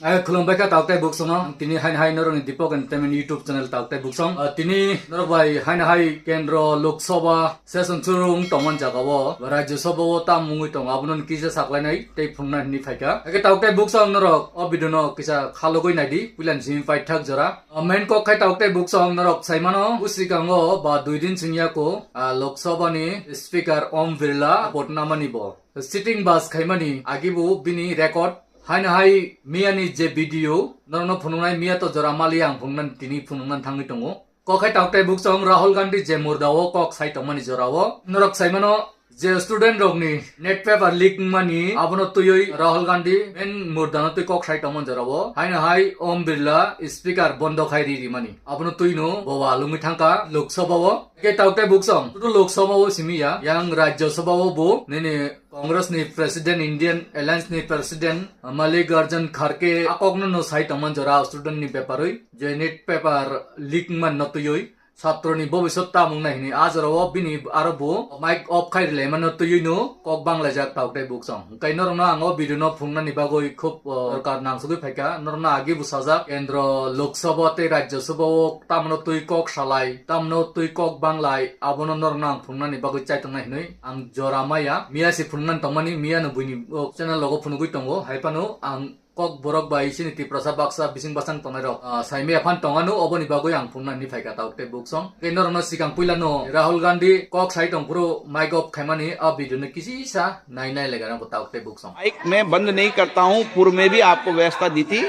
Ay khulumbai ka tawtai buksong tini hai norong Dipok Entertainment YouTube channel tawtai buksong tini norbai hai kendro Lok Sabha session churung tongman jagawo Rajya Sabha o tamungui tong abunon kisa saklainai tei phungna ni phaika ake tawtai buksong norok obidono kisa khalogoi naidi pulan sim fight thak jara main ko khai tawtai buksong norok saimano usikango ba 2 din singya ko Lok Sabha ni Speaker Om Birla botnamani bo sitting bus khaimani agibu bini record hai miani je video norno phununai mia to jora mali ang phungnan tini phunungan thangi tongo kokai tawtai buksong Rahul Gandhi je murdawo kok sai tomani jorawo norok saimano je student rogni net paper leak mani abono tuyoi Rahul Gandhi men murdano tui kok sai tomon jorawo hai Om Birla speaker bondo khairi ri mani abono tuino bawa lumi thangka Lok Sabha o ke tawtai buksong tu Lok Sabha o simia yang Rajya Sabha o bo nene Congress ni President Indian Alliance ni President Mallikarjun Kharge akogno no sai tomon jora student ni paper oi je net paper leak man no tuyoi ছাত্রনি ভবিষ্যৎ তামুং নাইনি আজরাও বিনি আরবো mic of খাইলে মানে তুইনো cock Bangla জাক তাওটাই বুকসং কাই নরনা আঙো বিডিনো ফুংনানি বাগৈ খুব দরকার নাংসুগৈ ফাইকা নরনা আগি বুসাজাক কেন্দ্র লোকসভাতে রাজ্যসভা তামনো তুই cock সালাই তামনো তুই কক বাংলাই আবনো নরনা ফুংনানি বাগৈ চাইতং নাইনি আং জরামায়া মিয়াসি ফুংনান তমানি মিয়ানো বুইনি চ্যানেল লগো ফুনুগৈ তঙ্গো হাইপানো আং kok borok bai sini ti prasa baksa bising basang tongero saime aphan tonganu oboni bagoi ang phunna ni phaika taute buksong kenorno sikang puilano Rahul Gandhi kok sai tong puro mic off khaimani a video ne kisi sa nai legana ko taute buksong mic मैं बंद नहीं करता हूं। पूर्व में भी आपको व्यवस्था दी थी,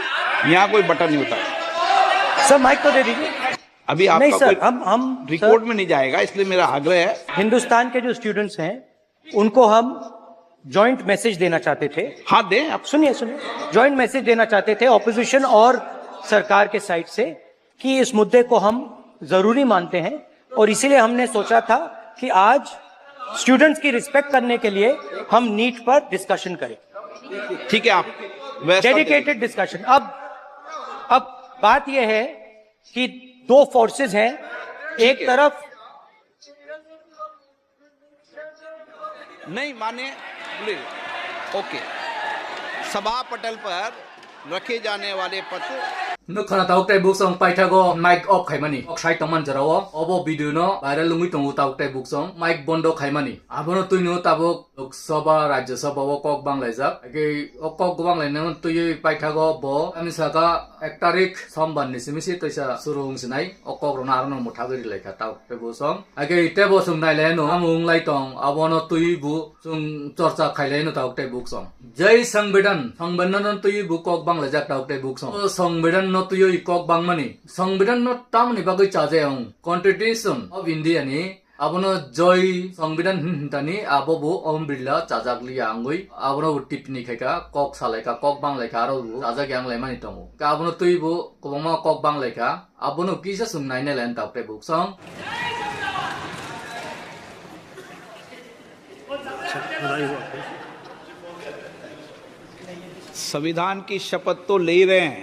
यहाँ कोई बटन नहीं होता। सर माइक तो दे दीजिए। अभी नहीं आपका सर, कोई हम रिकॉर्ड में नहीं जाएगा, इसलिए मेरा आग्रह है। हिंदुस्तान के जो स्टूडेंट्स हैं उनको हम जॉइंट मैसेज देना चाहते थे। हाँ दें आप। सुनिए जॉइंट मैसेज देना चाहते थे ऑपोजिशन और सरकार के साइड से कि इस मुद्दे को हम जरूरी मानते हैं और इसीलिए हमने सोचा था कि आज स्टूडेंट्स की रिस्पेक्ट करने के लिए हम नीट पर डिस्कशन करें। ठीक है, आप डेडिकेटेड डिस्कशन। अब बात यह है कि दो फोर्सेस हैं, एक तरफ नहीं माने ओके, सभा पटल पर रखे जाने वाले पत्र nukhana tawtai buksong paithago mic off khaimani oksai toman jarao obo video no viral lungui tongu tawtai buksong mic bondo khaimani abono tuino tabo Lok Sabha Rajya Sabha o kok banglaijak age kok banglaina tuyi paithago bo ami saka 1 tarik sombar ni simisi toisa surung sinai okok rona arno muthagori lekha tawtai buksong age tebo sungnai leno amung laitong abono tuyi bu sung chorcha khaileno tawtai buksong jai সংবিধান তুই বু cock বাংলাজাক tawtai buksong সংবিধান no tuyo kok bangmani সংবিধান no tamni bagoi chajeong constitution of India ni abono joy সংবিধান tani abobo Om Birla chajagli angoi abono tipni khaika kok salaika kok banglaika aro chajag yang lemani tongo ka abono tuibo kobama kok banglaika abono kisa sungnai ne len tawtai buksong संविधान की शपथ तो ले रहे हैं।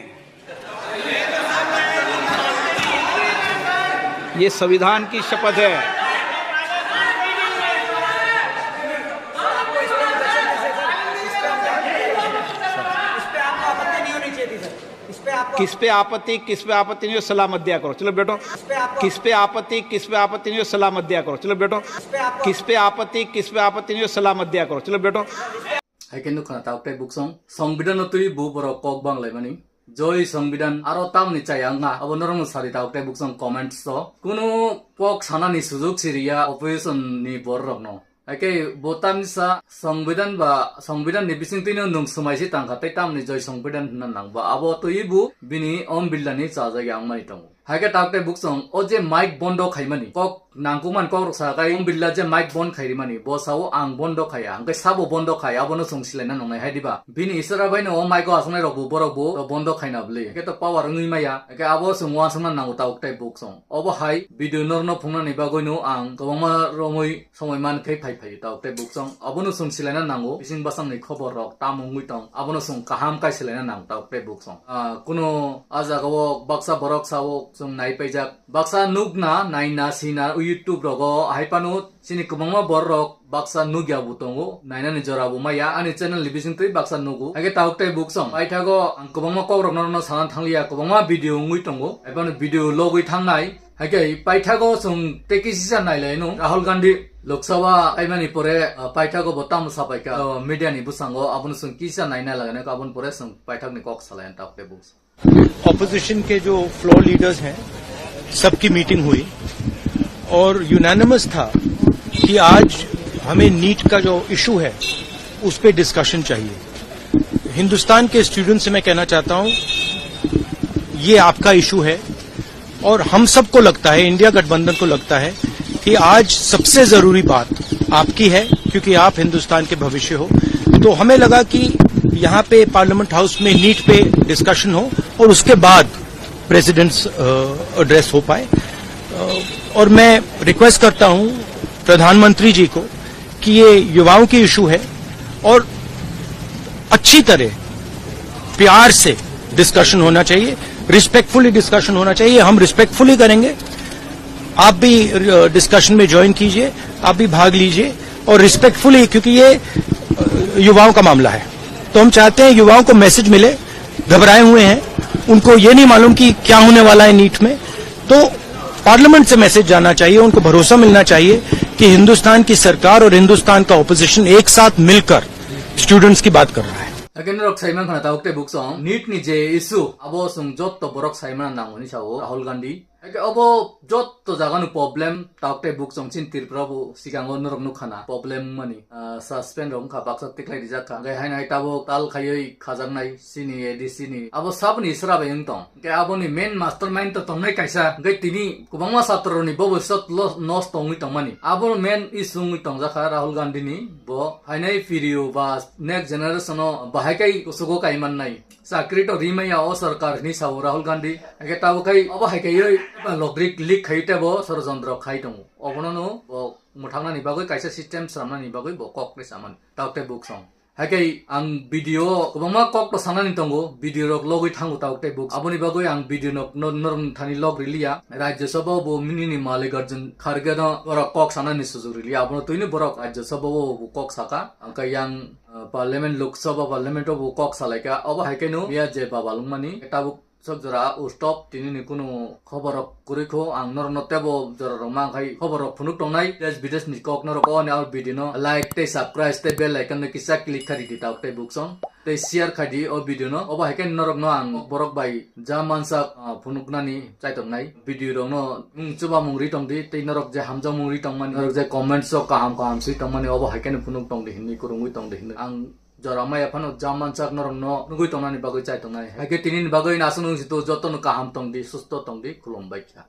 ये संविधान की शपथ है। किस पे आपत्ति नहीं हो, सलाह मत दिया करो। चलो बैठो। किस पे आपत्ति नहीं हो, सलाह मत दिया करो। चलो बैठो। किस पे आपत्ति नहीं हो, सलाह मत दिया करो। चलो बैठो। haikenu khana tawtai buksong সংবিধান তুই বু বড় কক বাংলাই মানি জয় সংবিধান আরো তামনি চাইয়াঙ্গা অবনরম সারি tawtai buksong comments to kuno pok sanani sujog siria opposition ni borrokno ake botamisa সংবিধান ni bising tino nung sumaisi tangkhatai tamni joi সংবিধান nan nangba abo tuibu bini Om Birla ni chaja yang mani tongo haike tawtai buksong oje mic bondo khaimani kok nangkuman kok sakai Om Birla je mic bond khairimani bosao ang bondo khaya angkai sabo bondo khaya abono songsilena nongnai haidiba bini isara baino o mic asnai robu borokbu bondo khaina bli ke to power ngui maya ke abo sungwa sungna nangu tawtai buksong obo hai video norno phungna ni bagoino ang kobama romoi somoi man khai phai tawtai buksong abono songsilena nangu bising basang ni khobor rok tamungui tong abono sung kaham kai silena nang tawtai buksong kuno ajagawo baksa borok sawo sung nai paijak baksa nugna naina sina YouTube rogo haipanu sini kubangma borok baksa nugya butongo naina ni jorabu maya ani channel libising tri baksa nugu age taukte buksong paithago kobangma kokrok no sanan thanglia kobangma video ngui tongo eban video logui thangnai age paithago sung tekisisa nailai no Rahul Gandhi Lok Sabha aimani pore paithago botam sapaika media ni busango abun sung kisa naina lagane ko abun pore sung paithak ni kok salayan taukte buks opposition के जो floor leaders हैं सबकी meeting हुई और unanimous था कि आज हमें नीट का जो इशू है उस पे डिस्कशन चाहिए। हिंदुस्तान के स्टूडेंट से मैं कहना चाहता हूं ये आपका इशू है और हम सबको लगता है, इंडिया गठबंधन को लगता है कि आज सबसे जरूरी बात आपकी है क्योंकि आप हिंदुस्तान के भविष्य हो। तो हमें लगा कि यहाँ पे पार्लियामेंट हाउस में नीट पे डिस्कशन हो और उसके बाद प्रेसिडेंट्स एड्रेस हो पाए। और मैं रिक्वेस्ट करता हूं प्रधानमंत्री जी को कि ये युवाओं की इशू है और अच्छी तरह प्यार से डिस्कशन होना चाहिए, रिस्पेक्टफुली डिस्कशन होना चाहिए। हम रिस्पेक्टफुली करेंगे, आप भी डिस्कशन में ज्वाइन कीजिए, आप भी भाग लीजिए और रिस्पेक्टफुली, क्योंकि ये युवाओं का मामला है। तो हम चाहते हैं युवाओं को मैसेज मिले, घबराए हुए हैं, उनको ये नहीं मालूम कि क्या होने वाला है नीट में, तो पार्लियामेंट से मैसेज जाना चाहिए, उनको भरोसा मिलना चाहिए कि हिंदुस्तान की सरकार और हिंदुस्तान का ऑपोजिशन एक साथ मिलकर स्टूडेंट्स की बात कर रहा है। Again, Rock Simon Kanataukte Buksong, Neat ni je issue, abo sung jot to borok Simon Nangoni Sao, Rahul Gandhi. Abo jot to Jaganu problem, Taukte Buksong Chin Tirprabu, Sikangon Nukana, problem money, suspend on Kabaksa Tikla Dizaka, Gahan Tabo, Tal Kayi, Kazanai, Sini, Edisini, Abo Sabni Sraba Yungtong, Gaboni main mastermind to Tomne Kaisa, Getini, Kubama Saturni, Bobo Sot Nos Tong with money. Abo main is Sung with Tongzaka, Rahul Gandini, Bo, Hanai Fidio, Bas, next generation of Bahakai, Usugo Kaiman Nai. Sakrit or Rimaya or Sarkar Nisa Rahul Gandhi, Agatawakai, Obahakai, Logrik Lik Haitabo, Sorzondro Kaitum, Obono, Mutana Nibago, Kaisa system, Saman Nibago, Bokok Saman, Dr. Booksong. Hakai, ang video, Obama Kok to Sananitongo, video logo tango Dr. Books, Aboni Bago, ang video no norm Tani log Rilia, Rajasobo, Mini Maligarjan, Kargano, or a Kok Sananis Rilia, Abono Tuni Borok, Rajasobo, Kok Saka, Anka Yang. Parliament Lok Sabha Parliament of Kok Salaka, over Hakeno, Via Jeba Balumani, Tabuk Subjara, Ustop, Tinikuno, Cover of Kuriko, and Nornotabo, the Romankai, Cover of Punutonai, there's business Nikok, Norokon, our video, like they subscribe, they bell like and exactly carry it out, the books on. They share Kadi or video, over Haken Norognoan, Borok by Jamansak, Punuknani, Chaitonai, video no, Chuba Muriton, the Norok Jahamza Muriton, or the comments of Kaham Kam, Sitamani over Haken Punukton, the Hinikurumuton, the Hin. Joramaya Pano Jaman Sak no Nugutonani Bago Chaitonai. I get in Bago in Asunu to Joton Kaham Tong, the Susto Tong, the Kulumbaika.